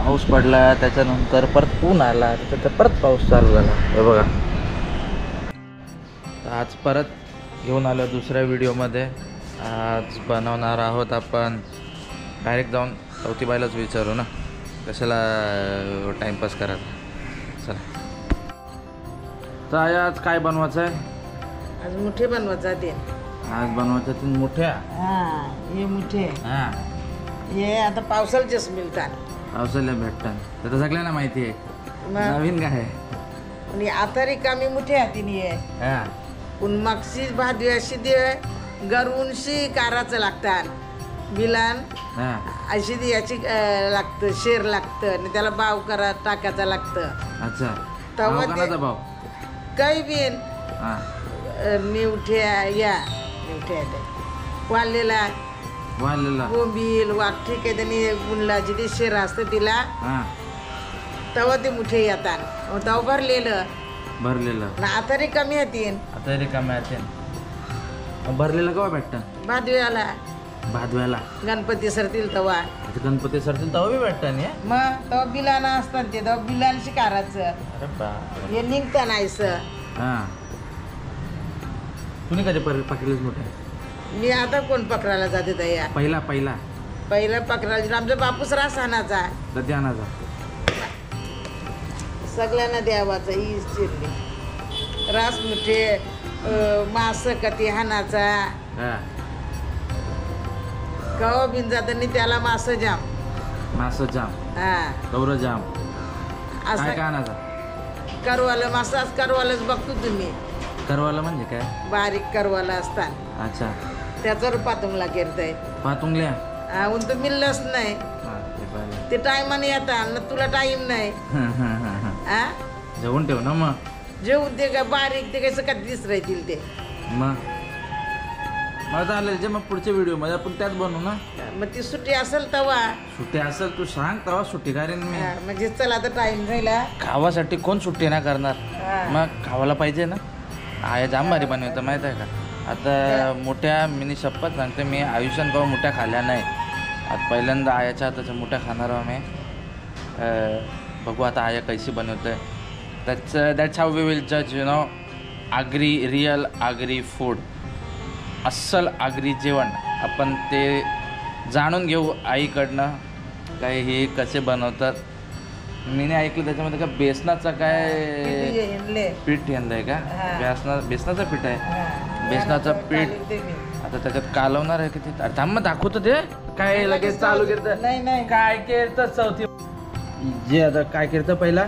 पाऊस पडला, त्याच्यानंतर परत ऊन आला, त्याच्यानंतर परत पाऊस चालू झाला. हे बघा, आज परत घेऊन आलो दुसऱ्या व्हिडिओमध्ये. आज बनवणार आहोत आपण, डायरेक्ट जाऊन चौथी बाईलाच विचारू ना, कशाला टाईमपास करायचा. चला, तर आज काय बनवायचं आहे? आज मुठे बनवायचा ते. आज बनवायचं 3 मुठ्या. हे मुठे. हे आता पावसाळ्याच मिळतात, पावसाळ्या भेटतात. तर सगळ्यांना माहिती आहे, नवीन काय आहे. आणि आता रिकामी मुठे हातीन ये. पण मागची भाजी अशी दे गरवूनशी काराचं लागतात. बिलान अशी ती याची लागतं, शेर लागतं आणि त्याला बाव करा टाकायचा लागतं. अच्छा, तेव्हा ते भाव काही बिन निवठ्या या निवठ्या वाढलेला बोंबील वाकठी काही त्यांनी बुनला जिथे शेर असतं तिला, तेव्हा ते मुठे येतात. तेव्हा भरलेलं ना. आता रिकामी येतील, आता रिकामी येतील. भरलेलं केव्हा भेटतं? भादव्याला गणपती सरतील तेव्हा. गणपती सरतील तेव्हा बी भेटतं नाही. मग तेव्हा बिलाना असतात ते, तेव्हा बिलान शिकाराचं हे निघतं नाहीसं. तुम्ही कधी पकडलेच मोठे? मी आता कोण पकडायला जाते तया. पहिला पकडायला आमचा बापूस रास आणायचा. कधी आणायचा? सगळ्यांना द्यावाचा. ही चिरली रास मुठे मास कती हाणाचा. कवा बिन जातानी त्याला मास जाम गौर जाम असं काय आणायचा? करवाला मासाच करवालाच बघतो तुम्ही. करवाला म्हणजे काय? बारीक करवाला असतात. अच्छा, त्याच्यावर पातुंगला केरताय. पातुंगल्या ऊन तर मिळलंच नाही. ते टायमाने येतात ना, तुला टाइम नाही. जेवून ठेव ना. मग जेवून ते का बारीक ते कसं कधी दिसरायतील ते. मग चालेल जे, मग पुढच्या व्हिडिओ मध्ये आपण त्याच बनवू ना. मग ती सुट्टी असेल तेव्हा. सुट्टी असेल तू सांग तेव्हा सुट्टी करेन मी. म्हणजे चला आता टाइम झाला. खावासाठी कोण सुट्टी नाही करणार? मग खावायला पाहिजे ना. आया जाम भारी बनवतं माहित आहे का. आता मोठ्या मिनी शपथ सांगते, मी आयुष्यात केव्हा मोठ्या खाल्ल्या नाही. आता पहिल्यांदा आयाच्या हाताच्या मोठ्या खाणार आहो मी. बघू आता आया कैसी बनवते. दॅट्स हाऊ वी विल जज रिअल आगरी फूड. अस्सल आगरी जेवण आपण ते जाणून घेऊ आईकडनं, काय हे कसे बनवतात. मी नाही ऐकलं त्याच्यामध्ये का बेसनाचा काय पीठ आहे का? बेसनाचं पीठ आहे. बेसनाचं पीठ आता त्याच्यात कालवणार आहे किती. थांब दाखवतो ते काय लगेच चालू केलं. नाही काय केलं चौथी जे आता काय केलं पहिले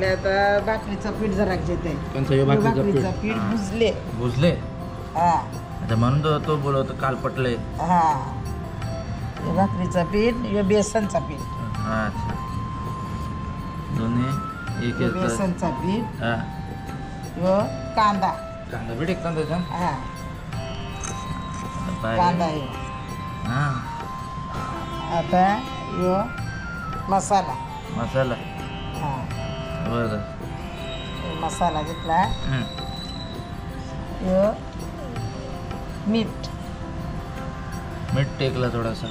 आता भाकरीचं पीठ जरा घेते. भाकरीचं पीठ भुजले. आता म्हणून तो बोलवतो काल पटले. भाकरीचं पीठ, बेसनचं पीठ. अच्छा, दोन्ही एक बेसनचा पीठ, कांदा पीठ एक त्याच्यात. कांदा आता मसाला बरं. मसाला घेतला. मीठ टेकला थोडासा.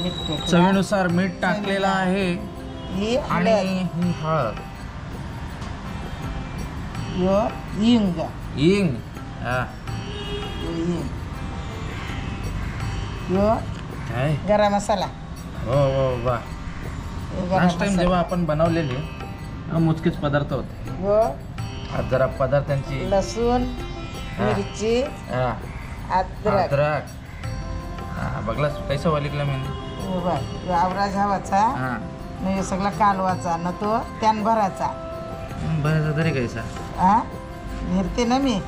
मीठ टेकला, चवीनुसार मीठ टाकलेलं आहे. आणि हळद, हिंग काय गरम मसाला. हो वा. लास्ट टाइम जेव्हा आपण बनवलेले मोजकेच पदार्थ होते. आज जरा पदार्थांची लसूण, मिरची, अद्रक. बघलास कैसा वालिकला मी. आवरा झावाचा, हे सगळा कालवाचा न तो त्यान भरायचा. तरी कैसा भरते ना मी.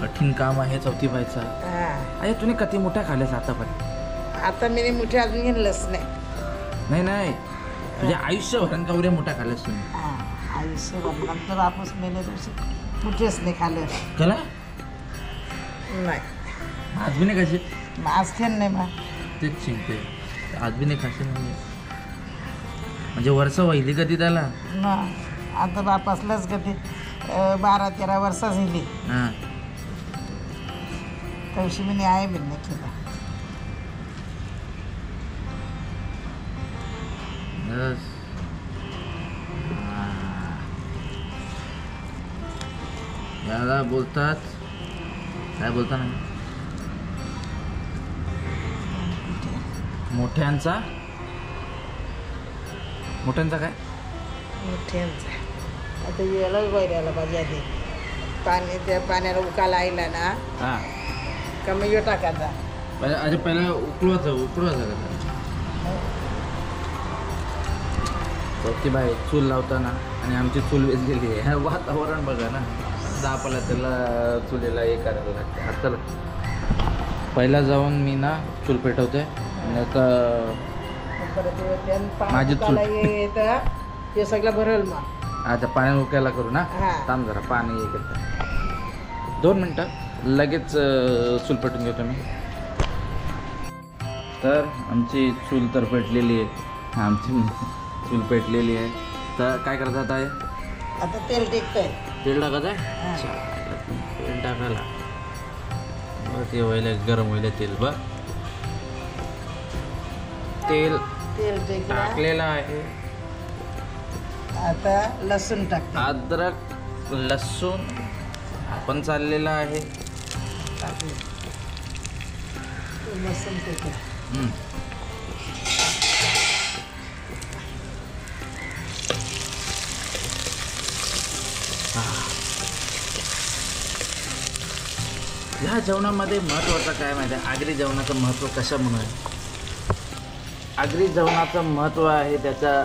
कठीण काम आहे चौथी बाईचा. अरे तुम्ही किती मोठ्या खाल्ल्यास आतापर्यंत? आता मी मोठे अजून घेतलंच नाही. तुझ्या आयुष्यभरात का उद्या मोठ्या खाल्ल्यास तुम्ही? आयुष्यभर नंतर आपस मेले दिवशी मोठेच नाही खाल्लं. कला नाही आज भी नाही खाशी. आज खेळ नाही मा तेच शिंकते. आज भी नाही खाशी म्हणजे वर्ष वहिली कधी त्याला ना. आता बापासलाच कधी 12-13 वर्ष झाली. त्याविषयी मी आहे बी नाही केला. बस. याला बोलतात काय बोलता ना मोठ्यांचा काय मोठ्यांचा. आता यालाच बैरायला पाहिजे आधी त्या पाण्याला उकाला आईला ना हा कमी टाकायचा. अरे पहिला उकळवायचं का बाई चूल लावताना आणि आमची चूल वेचलेली आहे. वातावरण बघा ना आपल्याला त्याला चुलीला हे करायला लागते. आता पहिला जाऊन मी ना चूल पेटवते नाही तर माझी चूल ते सगळं भरल मग. आता पाणी उकायला करू ना. थांब जरा पाणी हे करतो 2 मिनटं लगेच चूल पेटून घेतो मी. तर आमची चूल तर पेटलेली आहे. आमची चूल पेटलेली आहे. तर काय करतात आहे आता तेल टेकतंय. तेल टाकायचं आहे. तेल टाकायला ते व्हायला गरम व्हायला तेल बघ. तेल टाकलेलं आहे. आता लसूण टाक. अद्रक लसूण आपण चाललेला आहे. लसूण टाक. ह्या जेवणामध्ये महत्त्वाचं काय माहिती आहे. आगरी जेवणाचं महत्त्व कशामुळे आहे. आगरी जेवणाचं महत्त्व आहे त्याच्या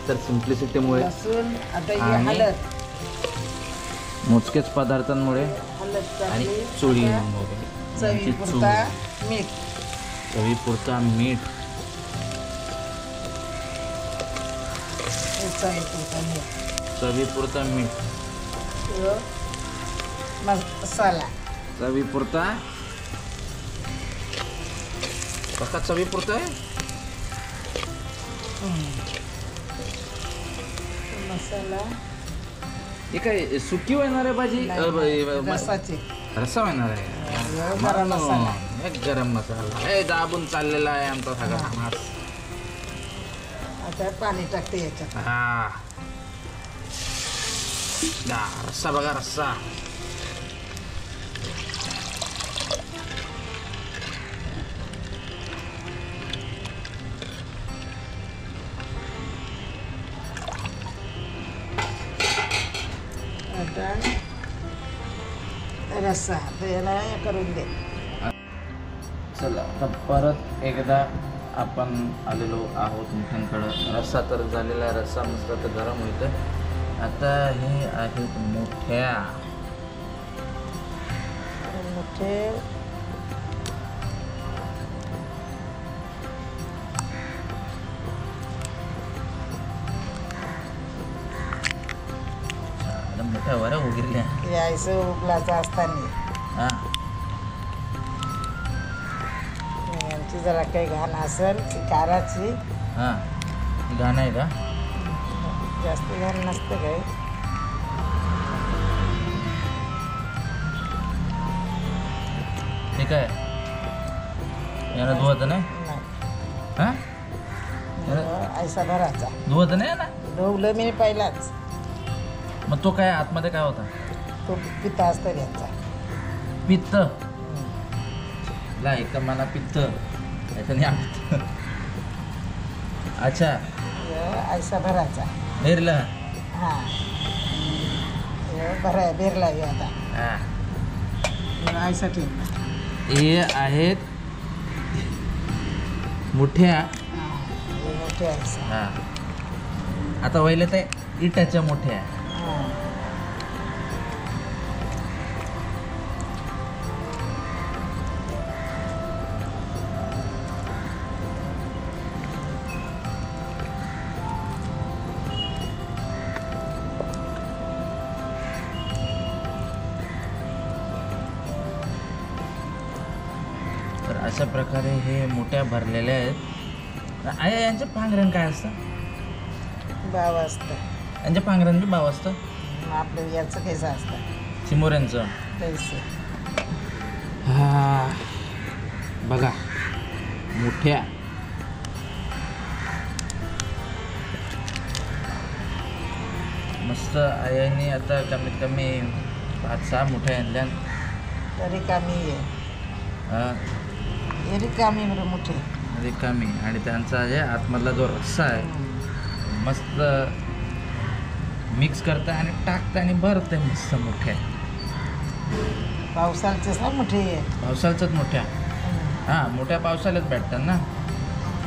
तर सिम्प्लिसिटीमुळे आणि मोजकेच पदार्थांमुळे आणि चोळीमुळे. चवीपुरता मीठ चवीपुरता मीठ मसाला चवीपुरता बघा चवीपुरता आहे. मसाला हे काय सुकी होणार आहे भाजी रसाची रस्सा होणार आहे. गरम मसाला एक गरम मसाला हे दाबून चाललेला आहे आमचा सगळा मास. आता पाणी टाकते याच्यात. हा रस्सा बघा रस्सा. आता रस्सा याला करून दे. चला आता परत एकदा आपण आलेलो आहोत मोठ्यांकडं. रस्सा तर झालेला आहे. रस्सा मस्त तर गरम होतं. आता हे आहेत मोठे मोठ्या वऱ्या उगिरल्या यायचं उकलाचं असताना. हां यांची जरा काही घाण असेल ती काराची. हां घाण आहे का. जास्त घाण नसतं काही. ठीक आहे. याला धुवायचं नाही. हां ऐसा भरायचा. धुवायचं नाही ना. धुवलं मी पहिलाच. मग तो काय आतमध्ये काय होता. तो पित्त असतं याचा. पित्त ला एक मला पित्त याच्याने अच्छा ऐसा भरायचा. भेरला. हां भेरला आता. हां ऐसा ठेव. हे आहेत मोठ्या. मोठ्या ऐसा. हां आता वहिले ते इटाच्या मोठ्या. तर अशा प्रकारे हे मोठ्या भरलेल्या आहेत. आया यांच्या पांघरण काय असतं. बाव असतं. यांच्या पांघरण बी बाव असतं. आपलं याचं कैसं असतं चिमोऱ्यांचं पैसे. हा बघा मोठ्या मस्त आईने आता कमीत कमी 5-6 मोठ्या आणल्या रिकामी आहे रिकामी बरं मोठे रिकामी. आणि त्यांचा आहे आतमधला जो रस्सा आहे मस्त मिक्स करता आणि टाकता आणि भरते मस्त मोठ्या. पावसाळ्याच ना मोठे पावसाळ्याच मोठ्या. हां मोठ्या पावसाळ्यात भेटतात ना.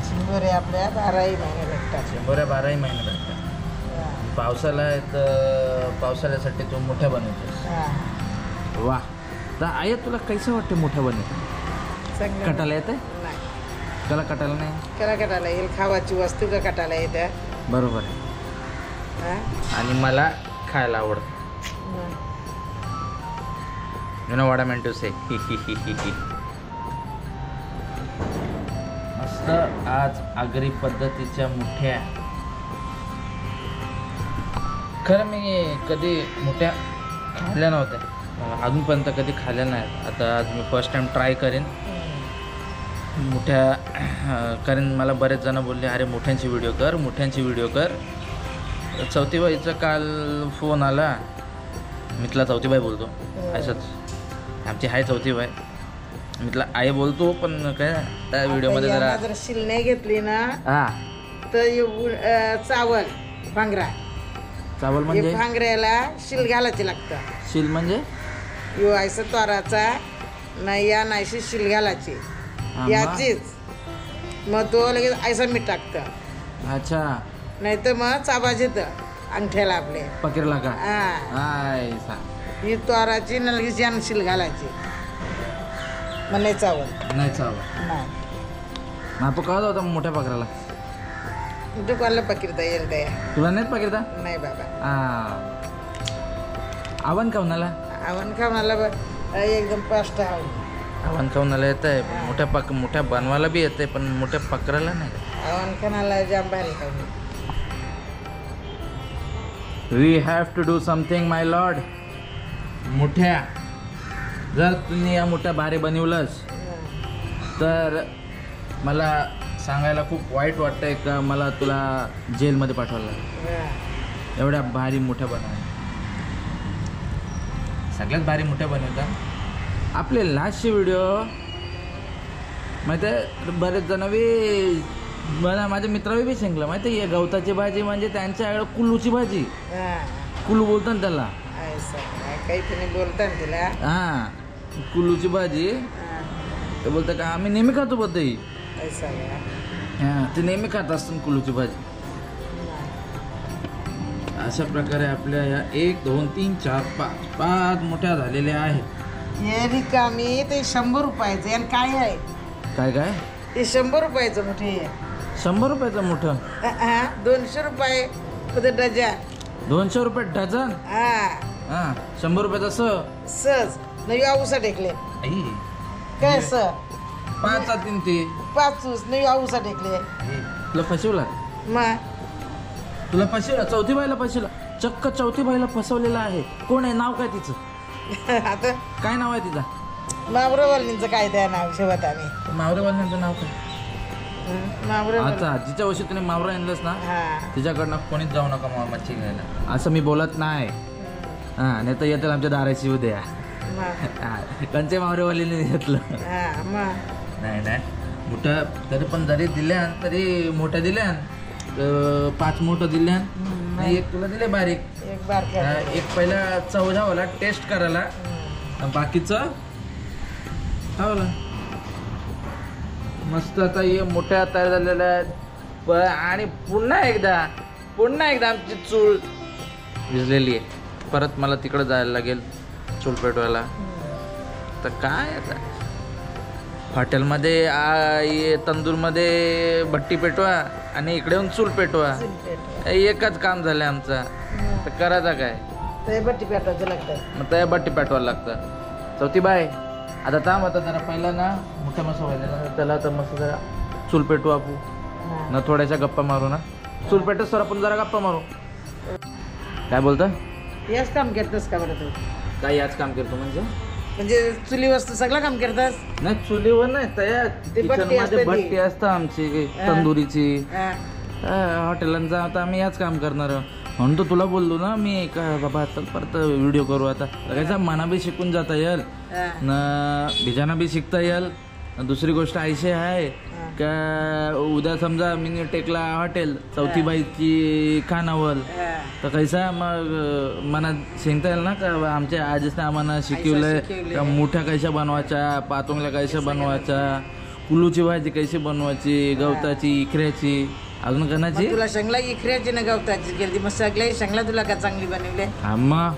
शिंगोऱ्या आपल्या 12ही महिने भेटतात. शिंगोऱ्या 12ही महिने भेटतात. पावसाळ्यात पावसाळ्यासाठी तू मोठ्या बनवतोस. वा. तर आई तुला कैसे वाटते मोठ्या बनवत? कटाला येते? त्याला कटायला नाही. त्याला कटायला येईल. खावाची वस्तू का कटायला येते. बरोबर आहे. आणि मला खायला आवडतं. You know what I mean to say. मस्त आज आगरी पद्धतीच्या मुठ्या. खरं मी कधी मुठ्या खाल्ल्या नव्हत्या अजूनपर्यंत, कधी खाल्ल्या नाहीत. आता आज मी फर्स्ट टाइम ट्राय करेन मुठ्या. कारण मला बरेच जण बोलले अरे मोठ्यांची व्हिडिओ कर, मोठ्यांची व्हिडिओ कर. चौथीबाईचा काल फोन आला. मी तुला चौथीबाई बोलतो असंच. आमची आहे चौथीबाई. मी तुला आई बोलतो पण काय त्या व्हिडिओमध्ये जर शिल नाही घेतली ना तर चावल भांगरा. चावल म्हणजे भांगऱ्याला शिल घालायची लागतं. शिल म्हणजे यो ऐसा तोराचा नाही या नाहीशी शिल घालायची याचीच. मग तो लगेच ऐसा मीठ टाकतं. अच्छा. नाही तर मग चाबाच येतं अंगठ्याला आपले पकिरला का. ही तोराची लगेच यान शिल घालायची. मग नाही चावल. नाही चावल. नाही पकवत होता मोठ्या पकराला. तू कोणाला पकिरता येईल त्या. तुला नाहीच पकिरता? नाही बाबा. आव्हान खाऊनाला. आव्हान खाऊनाला एकदम फास्ट आव्हान खाऊनाला येत आहे. मोठ्या बनवायला बी येते पण मोठ्या पकरायला नाही. आव्हान खानाला जाम भारी खाऊ. We have to do something my lord. मोठ्या जर तुम्ही या मोठ्या भारी बनवलंस तर मला सांगायला खूप वाईट वाटतंय का मला तुला जेलमध्ये पाठवायला. एवढ्या भारी मोठ्या बनवा. सगळ्यात भारी मोठ्या बनवतात. आपले लास्टचे व्हिडिओ माहिती आहे बरेच जण बी मला माझ्या मित्राला बी सांगलं माहिती आहे गवताची भाजी म्हणजे त्यांच्याकडे कुल्लूची भाजी. कुल्लू बोलतात ना त्याला. काही तुम्ही बोलतात तिला. हां कुल्लूची भाजी. ते बोलतं का आम्ही नेहमी खातो बद्दल. हां ते नेहमी खात असतात कुल्लूची भाजी. अशा प्रकारे आपल्या या 1 2 3 4 5 मोठ्या झालेल्या आहेत. हे रिकामी ते 100 रुपयाचं. आणि काय आहे काय काय ते 100 रुपयाचं मोठे. 100 रुपयाचं मोठं. 200 रुपये डझन. 200 रुपये डझन. हां 100 रुपयाचं सहज नवी आऊसा टेकले. काय स 5 ते 5 नवी आऊसा टेकले. तुला फसवला. मग तुला फसवला. चौथी बाईला फसवला. चक्क चौथी बाईला फसवलेला आहे. कोण आहे? नाव काय तिचं? आता काय नाव आहे तिचं? मावरेवालींचं काय त्या नाव शेवट आम्ही. मावरेवाल्यांचं नाव काय? आता जिच्या वर्षी तुम्ही मावरा आणलंस ना तिच्याकडनं कोणीच जाऊ नका मच्छी घ्यायला असं मी बोलत नाही. हां नाही तर येतील आमच्या दाराची उद्या. कंचे मावरेवालीने घेतलं. नाही नाही मोठं तरी पण जरी दिल्यान तरी मोठ्या दिल्यान 5 मोठं दिल्यान. नाही 1 तुला दिले बारीक. एक पहिला चौदावाला टेस्ट करायला बाकीचं खावलं. मस्त आता हे मोठ्या तयार झालेल्या आहेत. आणि पुन्हा एकदा आमची चूल भिजलेली आहे. परत मला तिकडं जायला लागेल चूल पेटवायला. तर काय आता हॉटेलमध्ये तंदूरमध्ये भट्टी पेटवा आणि इकडे येऊन चूल पेटवा. एकच काम झालं आमचं. तर करायचं काय? भट्टी पेटवायचं लागतं. मग त्या भट्टी पेटवायला लागतं. चौथी बाय आता थांब. आता जरा पहिला ना मोठा मसा व्हायला त्याला तर मस्त जरा चूल पेटू आपू ना. थोड्याशा गप्पा मारू ना. चूल पेटस तर आपण जरा गप्पा मारू. काय बोलतं? याच काम करतोस का बरं तू? काय याच काम करतो म्हणजे चुली वस्तू सगळं काम करतास? नाही चुलीवर नाही तयार किचनमध्ये भट्टी असतं आमची तंदुरीची. हॉटेलांचा आता आम्ही याच काम करणार. म्हणून तर तुला बोललो ना मी का बाबा चल परत व्हिडिओ करू आता कसं मना बी शिकून जाता येईल ना बिजाना बी शिकता येईल. दुसरी गोष्ट ऐशी आहे का उद्या समजा मी टेकला हॉटेल चौथी बाईची खानावल तर कैसा मग मना सांगता येईल ना का आमच्या आजीसने आम्हाला शिकवलंय का मुठ्या कैशा बनवायच्या, पातोंगल्या कैशा बनवायच्या, कुलूची भाजी कैशी बनवायची, गवताची, इखऱ्याची, अजून कणाची तुला शंगला इखऱ्याची ना गवताची केली मग सगळे शंगला तुला का चांगली बनवले. आम्हा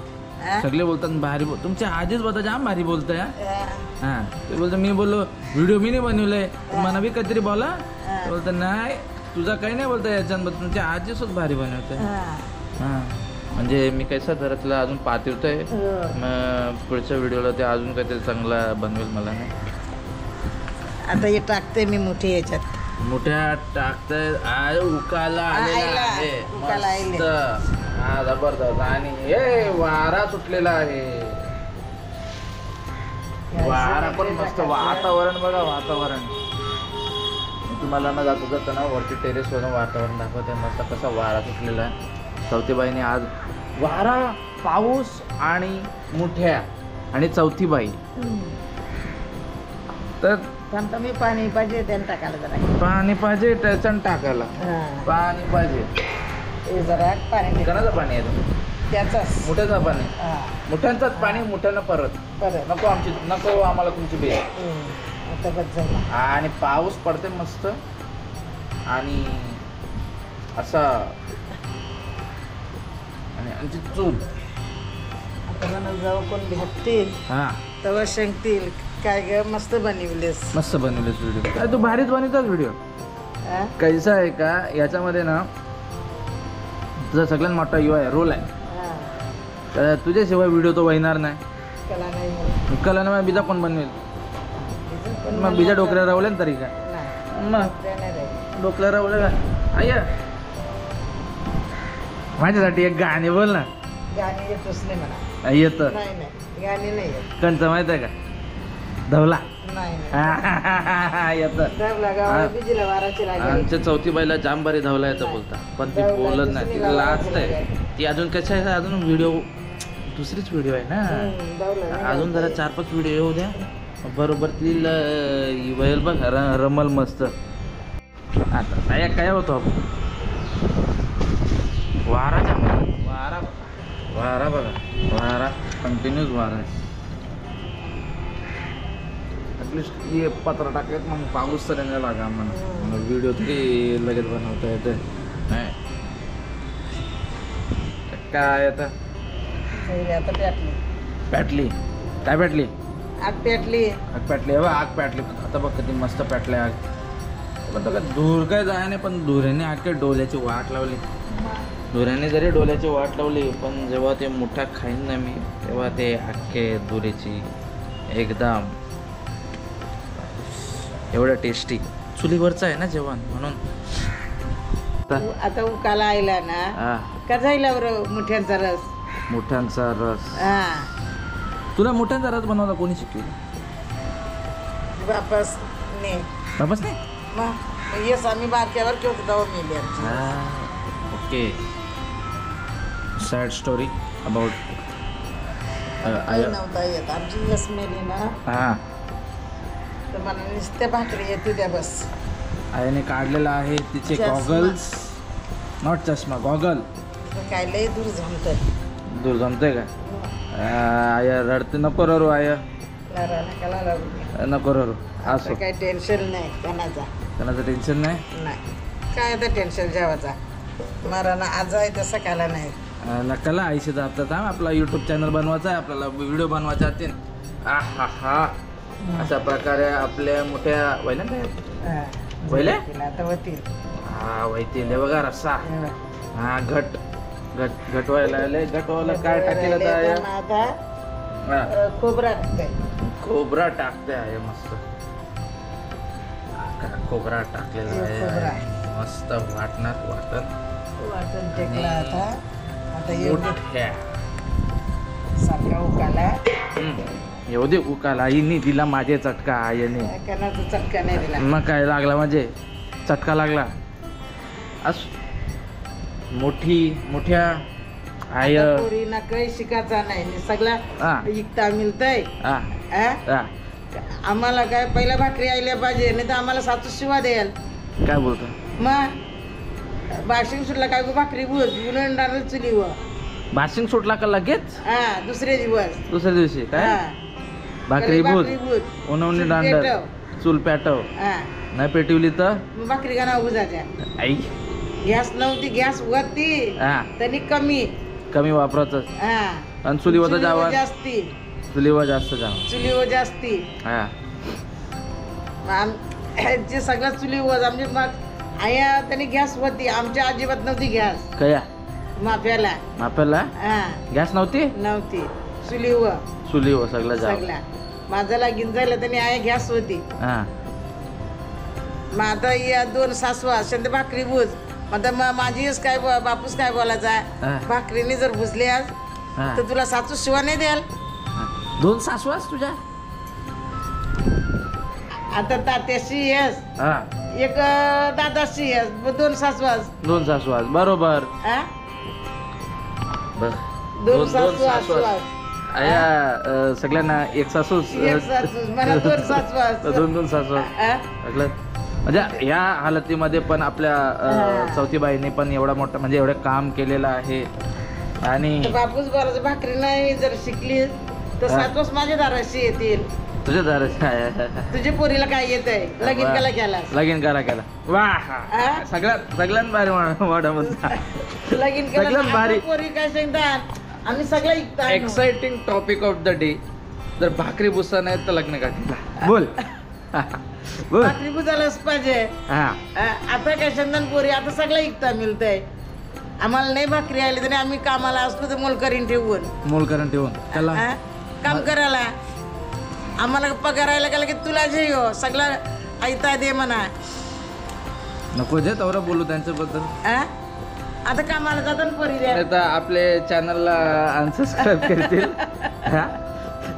सगळे बोलतात भारी तुमच्या आजीच बोलता जाम भारी बोलताय. हा ते बोलतो मी बोललो व्हिडिओ मी नाही बनवलंय मला बी काहीतरी बोला बोलतो नाही तुझा काही नाही बोलता याच्यात तुमच्या आजी सुद्धा भारी बनवते. हा म्हणजे मी कैसा घरातला अजून पाठवतोय मग पुढच्या व्हिडिओला ते अजून काहीतरी चांगला बनवेल मला नाही. आता हे टाकते मी मोठी याच्यात मोठ्या टाकतंय उकाला आलेला आहे मस्त. हा जबरदस्त आणि हे वारा सुटलेला आहे वारा पण मस्त वातावरण बघा वातावरण तुम्हाला ना जाता जाताना वरती टेरेसवरून वातावरण दाखवते मस्त कसा वारा सुटलेला आहे. चौथी बाईने आज वारा पाऊस आणि मुठ्या आणि चौथी बाई तर मी पाणी पाहिजे त्यानं टाकायला जरा पाणी पाहिजे त्याच्यानं टाकायला पाणी पाहिजे जरा पाणी कोणाचं पाणी आहे त्याचाच मुठ्याचं पाणी मुठ्यांचंच पाणी मुठ्यानं परत नको आमची नको आम्हाला तुमची बेल आता बस झाला. आणि पाऊस पडते मस्त आणि असा आणि आमची चूल आता मला जाऊ कोण भेटतील हा तेव्हा सांगतील काय ग मस्त बनवलेस मस्त बनवलेस व्हिडिओ काय तू भारीच बनवतोस व्हिडिओ. कैसा आहे का याच्यामध्ये ना तुझा सगळ्यात मोठा रोल आहे तर तुझ्याशिवाय व्हिडिओ तो वाहणार नाही. कला ना बिजा कोण बनवेल मग बिजा डोकऱ्या रावल्या ना तरी काय मग डोकऱ्या रावल्या का आय माझ्यासाठी एक गाणे बोल ना. गाणी येतच नाही मला येत नाही गाणी नाही येत कंच माहित आहे का धवला आमच्या चौथी बाईला जाम बारी धावला येतं बोलता पण ती बोलत नाही ती लास्ट आहे ती अजून कशा आहे अजून व्हिडिओ दुसरीच व्हिडिओ आहे ना अजून जरा 4-5 व्हिडिओ येऊ द्या बरोबर ती वयल बघ रमल मस्त. आता काय होतो आपण वाराच्या वारा वारा बघा वारा कंटिन्यूच वारा आहे. ॲटलिस्ट हे पत्र टाकत मग पाऊस तर नाही लागा आम्हाला व्हिडिओ तरी लगेच बनवता येते नाही काय आता पॅटली काय पॅटली आग पेटली आग पेटली आग पेटली आता बघ किती मस्त पेटले आग पण तर धूर काय जाय नाही पण धुऱ्याने अख्ख्या डोल्याची वाट लावली. धुऱ्याने जरी डोल्याची वाट लावली पण जेव्हा ते मोठा खाईन ना मी तेव्हा ते अख्खे धुऱ्याची एकदम एवढं टेस्टी चुलीवरचं आहे ना जेवण म्हणून. आता उकाला आयला ना का जायला बरं मुठ्यांचा रस मुठ्यांचा रस तुला मुठ्यांचा रस बनवायला कोणी शिकवलं. वापस नाही वापस नाही मग येस आम्ही बारक्यावर केलं तेव्हा मेली ओके सॅड स्टोरी अबाउट नव्हता येत आमची यस मेली ना हां तर मला नुसत्या भाकरी येते त्या बस आईने काढलेला आहे तिचे गॉगल्स नॉट चष्मा गॉगल काय लय दूर जमतंय का आया रडते नको रडू आया नको रडू असं काही टेन्शन नाही कोणाचं टेन्शन नाही काय आता टेन्शन जेवायचा मला ना आज आहे तसं काला नाही नकाला आईशी जातात आपला यूट्यूब चॅनल बनवायचा आहे आपल्याला व्हिडिओ बनवायचे असतील हा अशा प्रकारे आपल्या मोठ्या वहिल्या काय वहिले हा वैतील बघा रस्सा हा घटवायला घटवायला काय टाकेल आता खोबरा टाकते आहे मस्त खोबरा टाकलेला आहे मस्त वाटणार सारखा उकाला येऊ दे उकाला आईनी दिला माझे चटका आईने चटका नाही दिला मग काय लागला म्हणजे चटका लागला मोठ्या आय पोरीना काही शिकायचा नाही सगळा हा. इकता मिळतंय हा हा? हा. आम्हाला काय पहिला भाकरी आयल्या पाहिजे नाही तर आम्हाला सातू शिवा द्याल काय बोलतो मग बाशिंग सुटला काय भाकरी भूज उन्हाळा चुलीवर बाशिंग सुटला का लगेच हा दुसरे दिवस दुसऱ्या दिवशी काय हा. भाकरी भूज भूज उन्हावणी चूल दांड पेटव. चूल पेटव हा नाही पेटवली तर मग भाकरी का नाव भुजाच्या आई गॅस नव्हती गॅस वरती हा त्यांनी कमी कमी वापरायचं हा आणि चुलीवर जावा जास्ती चुलीवर जास्त जावा चुलीवर जास्ती हा जे सगळं चुलीवर आमचे मग आया त्यांनी गॅस होती आमच्या अजिबात नव्हती गॅस कया माफ्याला मापेला हा गॅस नव्हती नव्हती चुलीवर चुलीवर सगळं जावं सगळा माझा लागीन झालं त्यांनी आया गॅस होती हा मग आता या 2 सासू असेल तर भाकरी भूज मग आता माझीच काय बापूस काय बोलायचा हा. भाकरीने जर भुजल्यास हा. तर तुला सासू शिवा नाही द्याल 2 सासवास तुझ्या आता तात्याशी येस हा एक दादाशी येस 2 सासवास 2 सासवास बरोबर हा बर 2 सासू सासवास आया सगळ्यांना एक सासूस एक सासू मला 2 सासवास 2 सासवास हा? सगळं म्हणजे या हालतीमध्ये पण आपल्या चौथीबाईने पण एवढा मोठा म्हणजे एवढं काम केलेलं आहे आणि तर बापूस बोलायचं भाकरी नाही जर शिकली तर सासवास माझ्या दाराशी येतील तुझ्या दार तुझ्या पोरीला काय येत आहे लगीन केला केलास लगीन करा केला वा हा? सगळ्यात भारी वाडा म्हणता लगीन सगळ्यात केलं भारी. पोरी काय सांगतात आम्ही सगळं ऐकतो exciting topic of the day जर भाकरी बुसा नाही तर लग्न का केला बोल बोल भाकरी बुजायलाच पाहिजे हा आता काय चंदन पोरी आता सगळं ऐकता मिळतंय आम्हाला नाही भाकरी आली तरी आम्ही कामाला असतो तर मोल करीन ठेवून मूल करण ठेवून त्याला हा? काम करायला आम्हाला पगारायला गेलं की तुला जे हो सगळं ऐकता दे म्हणा नको जे तवरा बोलू त्यांच्याबद्दल हा? आता कामाला जातो ना पोरी द्या आता आपले चॅनलला अनसबस्क्राईब करतील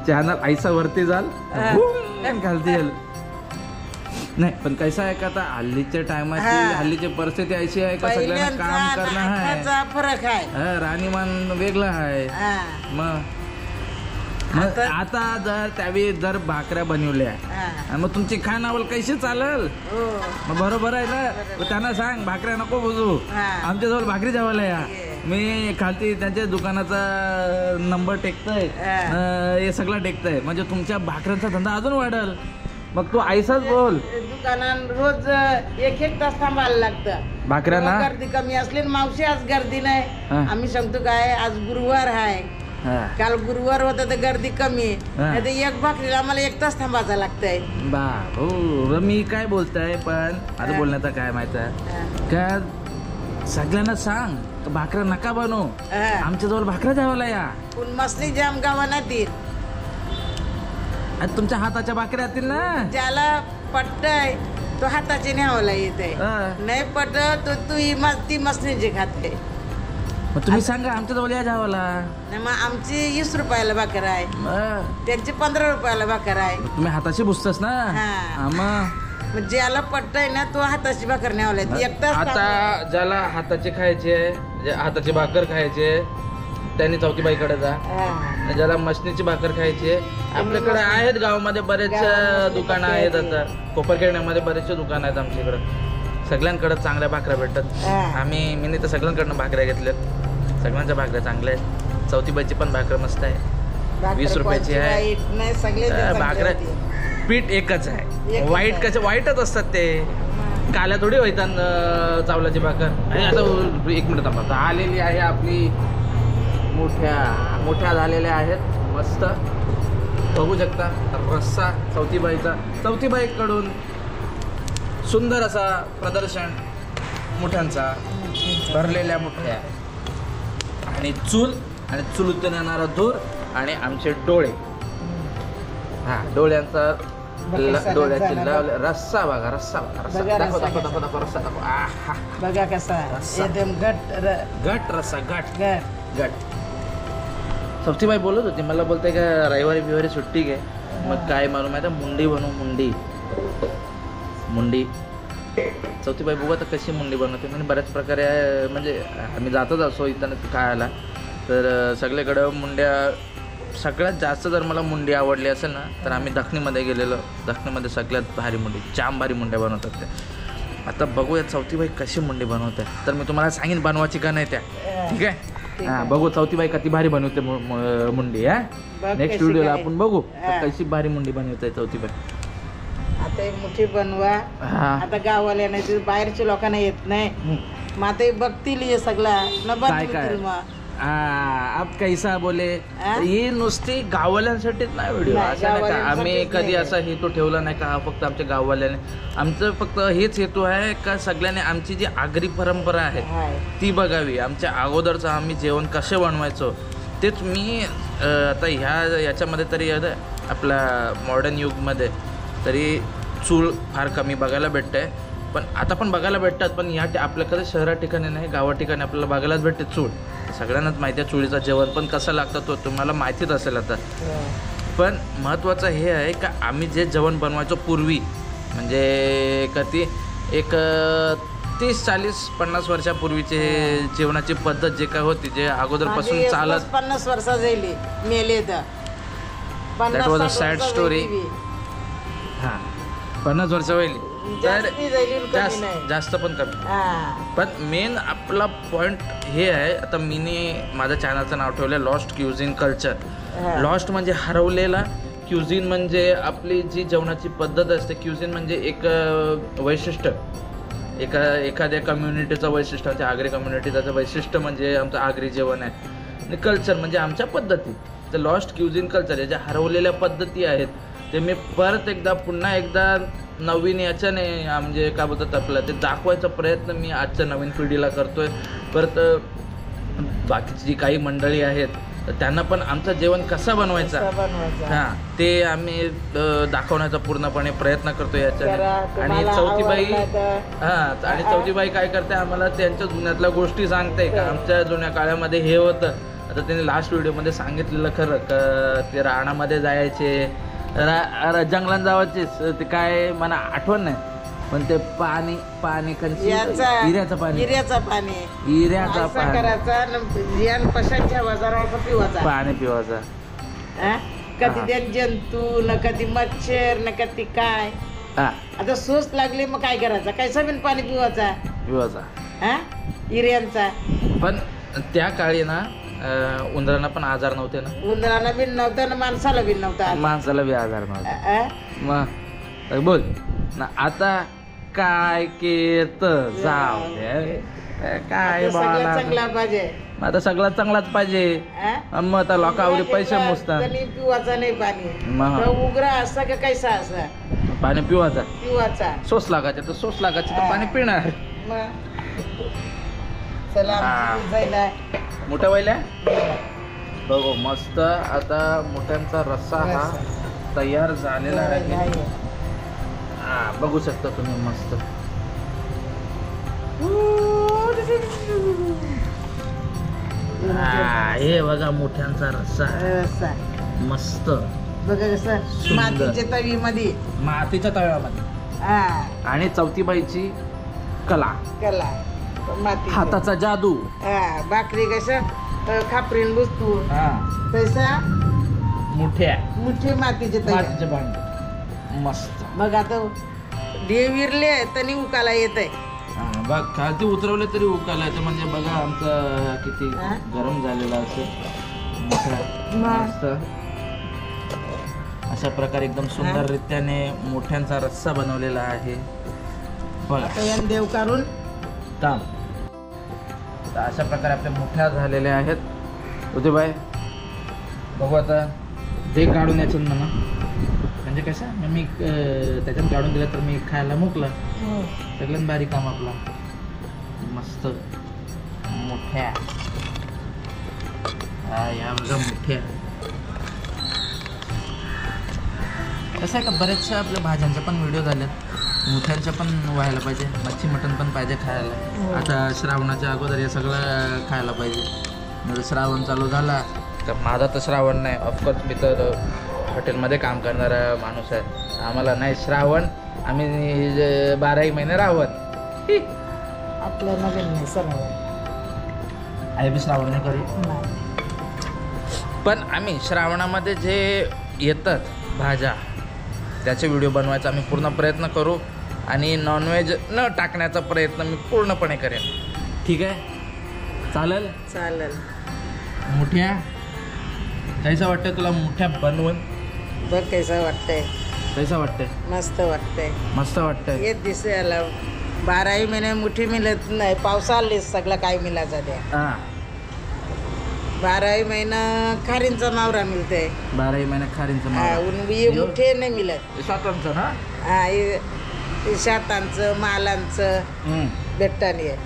चॅनल आईसा वरती जाल बूम घालतील नाही पण कसं आहे का आता हल्लीच्या टायमाची हा. हल्लीची परिस्थिती अशी आहे का सगळ्यांना काम करणं आहे पहिल्यांचा फरक आहे हा, राहणीमान वेगळं आहे हा. मग आता जर त्यावेळी जर भाकऱ्या बनवल्या हा. आणि मग तुमची खानावल कशी चालेल हो. मग बरोबर आहे ना मग त्यांना सांग भाकऱ्या नको बुजू हा. आमच्याजवळ भाकरी जेवायला या मी खालती त्यांच्या दुकानाचा नंबर टेकतोय हे सगळं टेकतंय म्हणजे तुमच्या भाकऱ्यांचा धंदा अजून वाढल मग तू आईसाच बोल दुकानात रोज 1-1 तास थांबायला लागतं भाकऱ्यांना गर्दी कमी असली ना मावशी आज गर्दी नाही हा. आम्ही सांगतो काय आज गुरुवार आहे हा. काल गुरुवार होता तर गर्दी कमी हा. नाही तर 1 भाकरीला आम्हाला 1 तास थांबायचं लागतंय बा हो मी काय बोलताय पण आता बोलण्याचा काय माहित आहे का सगळ्यांना सांग भाकऱ्या नका बनवू आमच्याजवळ भाकऱ्या जेवायला या पण मसली जाम गावानातील आणि तुमच्या हाताच्या भाकऱ्या असतील ना ज्याला पटतय तो हाताची न्यावाला येते हा. नाही पट तो तू ती मसनीची खाते मग तुम्ही सांगा आमच्याजवळ या जेवायला नाही मग आमची 20 रुपयाला भाकर आहे त्यांची 15 रुपयाला भाकर आहे तुम्ही हाताशी बुसतस ना हा. हा, मग ज्याला पटतय ना तो हाताची भाकर न्यावला 1 तास आता ज्याला हाताचे खायचे हाताची भाकर खायचे त्यांनी चौकीबाईकडे जा हा. ज्याला मशनीची भाकर खायची आपल्याकडे आहेत गावामध्ये बरेच दुकानं आहेत आता कोपरखेडण्यामध्ये बरेचसे दुकानं आहेत आमच्या इकडं सगळ्यांकडे चांगल्या भाकऱ्या भेटतात हा. मी तर सगळ्यांकडनं भाकऱ्या घेतल्यात सगळ्यांच्या भाकऱ्या चांगल्या आहेत चौथीबाईची पण भाकर मस्त आहे भाकर 20 रुपयाची आहे. वाईट नाही सगळे ते चांगले भाकऱ्या होते. पीठ एकच आहे एकच वाईट आहे. कसे वाईटच असतात ते काल्या थोडी होतात चावलाची भाकर आणि आता 1 मिनिट थांबा आता आलेली आहे आपली मोठ्या झालेल्या आहेत मस्त बघू शकता रस्सा चौथीबाईकडून सुंदर असा प्रदर्शन मुठ्यांचा भरलेल्या मुठ्या आणि चुलूतून येणारा धूर आणि आमचे डोळे डोळ्यांचा डोळ्याची रस्सा बघा रस्सा दाखव रस्सा दाखव आहा बघा कसा रस्सा. एकदम घट रस्सा घट घट सौथीबाई बोलत होती मला बोलते का रविवारी सुट्टी घे मग काय मारू माहिती मुंडी बनवू मुंडी चौथीबाई बघू आता कशी मुंडी बनवते म्हणजे बऱ्याच प्रकारे म्हणजे आम्ही जातच असो इथं खायला तर सगळीकडं मुंड्या, सगळ्यात जास्त जर मला मुंडी आवडली असेल ना तर आम्ही दखनीमध्ये गेलेलो. दखनीमध्ये सगळ्यात भारी मुंडी, जाम भारी मुंड्या बनवतात त्या. आता बघूया चौथी बाई कशी मुंडी बनवते, तर मी तुम्हाला सांगेन बनवायची का नाही त्या. ठीक आहे, हां बघू चौथी बाई किती भारी बनवते मुंडी. हा नेक्स्ट व्हिडिओला आपण बघू कशी भारी मुंडी बनवते चौथी बाई. आता मुठी बनवा. आता गावाला नाही, बाहेरच्या लोकांना येत नाही, मग आता बघतील हे सगळं न बनवतील. मग आप कैसा बोले, ही नुसती गाववाल्यांसाठीच नाही व्हिडिओ, असं नाही का आम्ही कधी असा हेतू ठेवला नाही का फक्त आमच्या गाववाल्याने. आमचं फक्त हेच हेतू आहे का सगळ्यांनी आमची जी आगरी परंपरा आहे ती बघावी. आमच्या अगोदरचं आम्ही जेवण कसे बनवायचो तेच मी आता याच्यामध्ये तरी आपल्या मॉडर्न युगमध्ये तरी चूल फार कमी बघायला भेटते. पण आता पण बघायला भेटतात, पण आपल्याकडे शहरा ठिकाणी नाही, गावा ठिकाणी आपल्याला बघायलाच भेटते चूल. सगळ्यांनाच माहिती आहे चुलीचं जेवण पण कसं लागतं तो तुम्हाला माहितीच असेल आता. पण महत्त्वाचं हे आहे का आम्ही जे जेवण बनवायचो पूर्वी, म्हणजे कधी एक 30-40-50 वर्षापूर्वीचे जेवणाची पद्धत जे काय होती, जे अगोदरपासून चालत 50 वर्ष झाली मेले तर. That was a sad story. हां 50 वर्ष होईल तर जास्त पण कमी. पण मेन आपला पॉईंट हे आहे, आता मीने माझ्या चॅनलचं नाव ठेवलं लॉस्ट क्युझिन कल्चर. लॉस्ट म्हणजे हरवलेला, क्युझिन म्हणजे आपली जी जेवणाची पद्धत असते. क्युझिन म्हणजे एक वैशिष्ट्य, एखाद्या कम्युनिटीचं वैशिष्ट्य, आमच्या आगरी कम्युनिटीचं वैशिष्ट्य म्हणजे आमचं आगरी जेवण आहे. आणि कल्चर म्हणजे आमच्या पद्धती. तर लॉस्ट क्युझिन कल्चर या ज्या हरवलेल्या पद्धती आहेत ते मी पुन्हा एकदा नवीन याच्याने म्हणजे काय बोलतात आपलं ते दाखवायचा प्रयत्न मी आजच्या नवीन पिढीला करतोय. परत बाकीची जी काही मंडळी आहेत तर त्यांना पण आमचं जेवण कसं बनवायचं हां ते आम्ही दाखवण्याचा पूर्णपणे प्रयत्न करतो याच्याने. आणि चौथी बाई आणि चौथी बाई काय करते, आम्हाला त्यांच्या जुन्यातल्या गोष्टी सांगते का आमच्या जुन्या काळामध्ये हे होतं. आता त्यांनी लास्ट व्हिडिओमध्ये सांगितलेलं खरं का ते रानामध्ये जायचे, जंगलात जावायचेच, ते काय मला आठवण नाही, पण ते पाणी हिऱ्याचं पाणी पाणी पिवायचा. कधी त्या जंतू न कधी मच्छर न कधी काय. आता सोच लागली मग काय करायचं, कैसा बिन पाणी पिवायचा हिऱ्यांचा. पण त्या काळी ना उंदरांना पण आजार नव्हते ना, उंदरांना बी नव्हतं ना माणसाला बी नव्हता, माणसाला बी आजार नव्हता. मग बोल ना आता काय केत जाऊ काय चांगला पाहिजे, आता सगळं चांगलाच पाहिजे. मग आता लोकांवर पैसे मोजतात. पिवायचा नाही पाणी, उग्र असं का कैसा असं पाणी पिवायचा सोस लागायचं तर सोस लागायचं तर पाणी पिणार. चला मोठ्या व्हायला बघू मस्त. आता मोठ्यांचा रस्सा हा तयार झालेला आहे. बघू शकता तुम्ही मस्त. हे बघा मोठ्यांचा रस्सा मस्त बघा कसं मातीच्या तव्यामध्ये आणि चौथीबाईची कला हाताचा जादू. भाकरी कसं खापरीन बसतो तसा मुठे मातीचे भांड मस्त. बघ आता विरले तरी उकाला येत आहे. बघ खालती उतरवले तरी उकाला येतं, म्हणजे बघा आमचं किती गरम झालेला असं मस्त. अशा प्रकारे एकदम सुंदर रित्याने मोठ्यांचा रस्सा बनवलेला आहे. बघा देव काढून काम. तर अशा प्रकारे आपल्या मोठ्या झालेल्या आहेत. उदय बाय बघू आता जे काढून याचं म्हणा, म्हणजे कसं मी त्याच्यात काढून दिलं तर मी खायला मोकला. सगळ्यात भारी काम आपला मस्त मोठ्या. या बघा मोठ्या. कसं आहे का बऱ्याचशा आपल्या भाज्यांच्या पण व्हिडिओ झाल्यात, मोठ्यांच्या पण व्हायला पाहिजे. मच्छी मटण पण पाहिजे खायला. आता श्रावणाच्या अगोदर हे सगळं खायला पाहिजे. जर श्रावण चालू झाला तर माझा तर श्रावण नाही, ऑफकोर्स मी तर हॉटेलमध्ये काम करणारा माणूस आहे. आम्हाला नाही श्रावण, आम्ही 12 महिने रावण. आपल्या नवीन नाही सर आई बी श्रावण नाही करी. पण आम्ही श्रावणामध्ये जे येतात भाज्या त्याचे व्हिडिओ बनवायचा आम्ही पूर्ण प्रयत्न करू आणि नॉनव्हेज न टाकण्याचा प्रयत्न मी पूर्णपणे करेन. ठीक आहे, चालेल. चालेल. मुठ्या कैसा वाटतंय तुला मुठ्या बनवून? बघ कैसा वाटतंय. कैसा वाटतंय? मस्त वाटतंय. मस्त वाटतंय. येत दिसायला 12 महिने मुठी मिळत नाही. पावसाळ्यात सगळं काय मिळायचं त्या. हां, 12 महिना खारींचा मावरा मिळतंय. 12 महिने खारींचं ये मुठे नाही मिळत. स्वातंत्र्य ना. हा, हे शातांचं मालांचं भेटतानी आहे.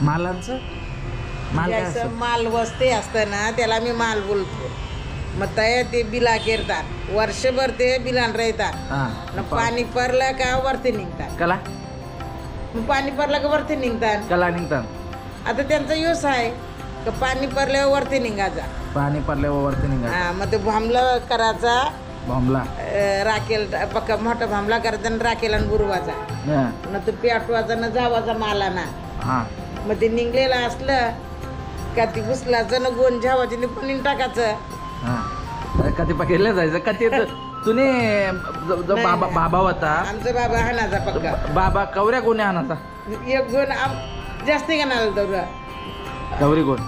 मालांचं माल काय असतं? माल वस्ते असतं ना त्याला मी माल बोलतो. मग तया ते बिला केरतात वर्षभर ते बिलान राहतात. पाणी पडलं का वरती निघतात. कला मग पाणी पडलं का वरती निघतात. कला निघतात. आता त्यांचा योस आहे का पाणी पडल्यावर वरती निघायचा. पाणी पडल्यावर वरती निघायचा. हा, मग ते भांबला करायचा. भांबला राखेल पक्का मोठा भांबला करायचा आणि राखेल आणि बुरवाचा. न तो पेटवाचा न जावाचा मालाना. हा, मग ते निघलेलं असलं का ती घुसलाचं न गोन झावाची पाणी टाकायचं. हा, कधी पकडलं जायचं का ते तुने बाबा होता आमचा बाबा हाणाचा पक्का. बाबा कवऱ्या कोणी हाणाचा? एक गोन जास्ती घाणाला दौरा गौरी कोण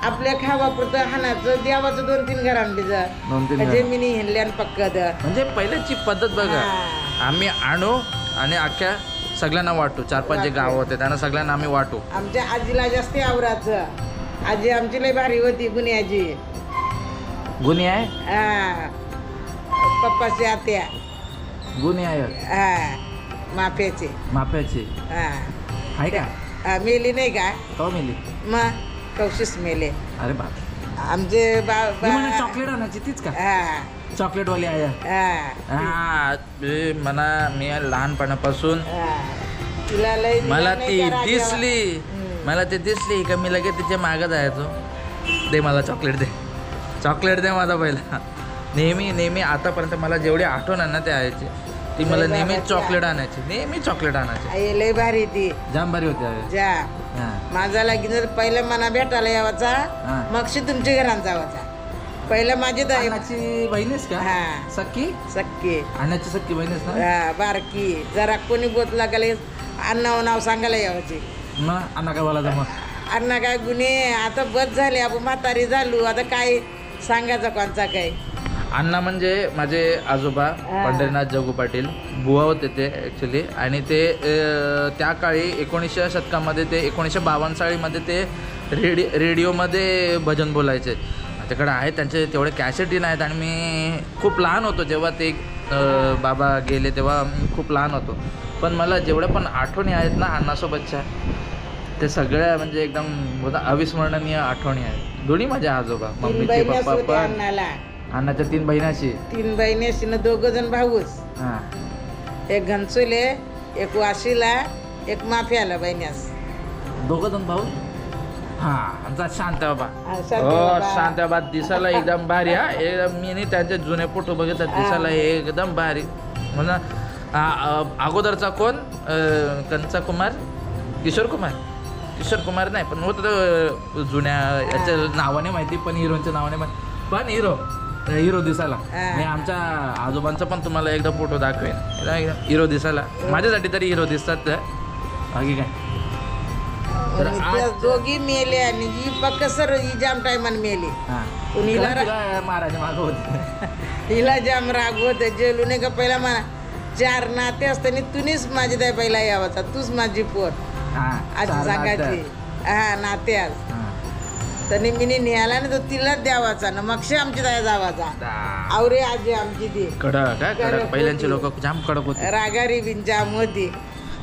आपल्या खावापुरतं हाणाचं देवाचं 2-3 घरांनी 2-3 जमिनी हिंडल्यान पक्कद. म्हणजे पहिल्याची पद्धत बघा. आम्ही आणू आणि अख्ख्या सगळ्यांना वाटू. 4-5 जे गाव होते त्यांना सगळ्यांना आम्ही वाटू. आमच्या आजीला जास्ती आवराचं. आजी आमची लय भारी होती. गुन्हे आजी. गुन्हे आहे. हा, पप्पाची आत्या. गुन्हे आहे. हा, माफ्याची. माफ्याची हा, आहे का? मेली नाही का? तो मेली. मग कौशिस मेले. अरे बाप. आमचे चॉकलेट आणायची तीच का? हा, चॉकलेट वाली आहे. हा, मला मी लहानपणापासून मला ती दिसली. मला ती दिसली का मी लगेच तिच्या मागं जायचो. दे मला चॉकलेट दे, चॉकलेट दे माझा पहिला. नेहमी आतापर्यंत मला जेवढी आठवण आहे ना त्या आईची ती मला नेहमी चॉकलेट आणायची. नेहमी चॉकलेट आणायची. लय भारी ती. जाम भारी होती. जा माझा लागेल पहिलं मना भेटायला यावाचा. मग तुमच्या घरात जावाचा. पहिलं माझी अन्नाची बहिणीस का? हा, सक्की. सक्की अन्नाची सक्की बहिणीस ना. बारकी. जरा कोणी बोतला गेले अण्णावं नाव सांगायला यावाची. मग अण्णा काय बोलायचं? मग अण्णा काय गुन्हे आता बस झाले. आपण म्हातारी झालो आता काय सांगायचं कोणचा काय. अण्णा म्हणजे माझे आजोबा पंढरीनाथ जगू पाटील बुवा होते ते ॲक्च्युली. आणि ते त्या काळी 1900 शतकामध्ये ते 1952 सालीमध्ये ते रेडिओमध्ये भजन बोलायचे. त्याकडे आहेत त्यांचे तेवढे कॅसेटी नाहीत. आणि मी खूप लहान होतो जेव्हा ते बाबा गेले तेव्हा मी खूप लहान होतो. पण मला जेवढ्या पण आठवणी आहेत ना अण्णासोबतच्या ते सगळ्या म्हणजे एकदम अविस्मरणीय आठवणी आहेत. दोन्ही माझ्या आजोबा मम्मीचे पप्पा पण. अण्णाच्या 3 बहिणाशी. 3 बहिणीशी न 2 जण भाऊस. एक घनसुले, एक वाशीला, एक माफ्याला बहिण्यास. 2 जण भाऊ. हा, आमचा शांत बाबा. हो, शांत बाबा दिसायला एकदम भारी. हा, एकदम मी त्यांचे जुने फोटो बघितले दिसायला एकदम भारी. म्हणा अगोदरचा कोण कंचा कुमार किशोर कुमार नाही पण होतं जुन्या याच्या नावाने माहिती पण हिरोच्या नावाने माहिती. पण हिरो दिसायला. मी आमच्या आजोबांचा पण तुम्हाला एकदा फोटो दाखवेन. हिरो दिसायला माझ्यासाठी तरी हिरो दिसतात. बाकी काय दोघी मेले आणि ही पक्क सर ही जाम टायमान मेली. महाराज माग होते. हिला जाम राग होत. जेलू नाही का पहिला मला 4 नाते असताना तुनीच माझी दाय पहिला यावाचा. तूच माझी पोर आजी सांगायची. हा, नाते आज त्याने मी न्यायला ना तो तिलाच द्यावाचा ना मग आमची दाया जावाचा. आवरे आजी आमची ती कडक. पहिल्यांचे लोक जाम कडक होते. रागारी बिन जाम होती.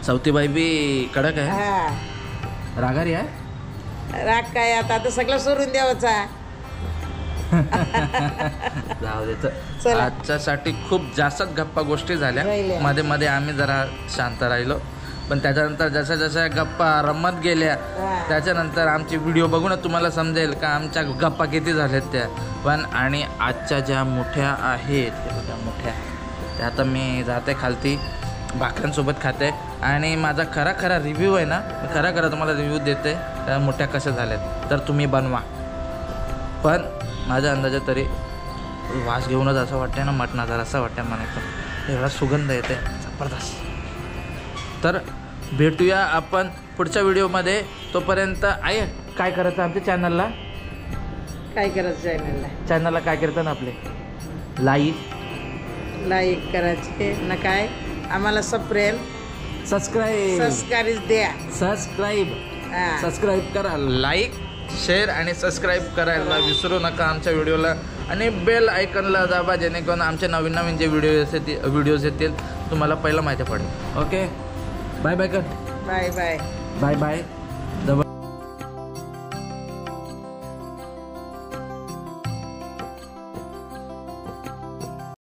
चौथीबाई बी कडक आहे. हा, रागारी आहे. राग काय आता सगळं सोडून द्यावाचा. जाऊ दे. आजच्यासाठी खूप जास्तच गप्पा गोष्टी झाल्या. मध्ये मध्ये आम्ही जरा शांत राहिलो. पण त्याच्यानंतर जशा जशा गप्पा रमत गेल्या त्याच्यानंतर आमची व्हिडिओ बघूनच तुम्हाला समजेल का आमच्या गप्पा किती झाल्यात त्या. पण आणि आजच्या ज्या मोठ्या आहेत त्या मोठ्या त्या आता मी जाते खालती भाकऱ्यांसोबत खाते आणि माझा खरा रिव्ह्यू आहे ना, खरा तुम्हाला रिव्ह्यू देते मोठ्या कशा झाल्यात, तर तुम्ही बनवा. पण माझ्या अंदाजे तरी वास घेऊनच असं वाटतं ना मटणाचा रस्सा वाटतं मला, एकदम एवढा सुगंध येते जबरदस्त. तर भेटूया आपण पुढच्या व्हिडिओमध्ये. तोपर्यंत आई काय करायचं आमच्या चॅनलला, काय करायचं चॅनलला काय करतात ना आपले लाईक करायचे ना, काय आम्हाला सबस्क्राईब द्या, सबस्क्राईब करा, लाईक शेअर आणि सबस्क्राईब करायला विसरू नका आमच्या व्हिडिओला. आणि बेल आयकॉनला दाबा, जेणेकरून आमचे नवीन जे व्हिडिओज येतील तुम्हाला पहिलं माहिती पडेल. ओके, बाय बाय कर, बाय बाय. Bye bye.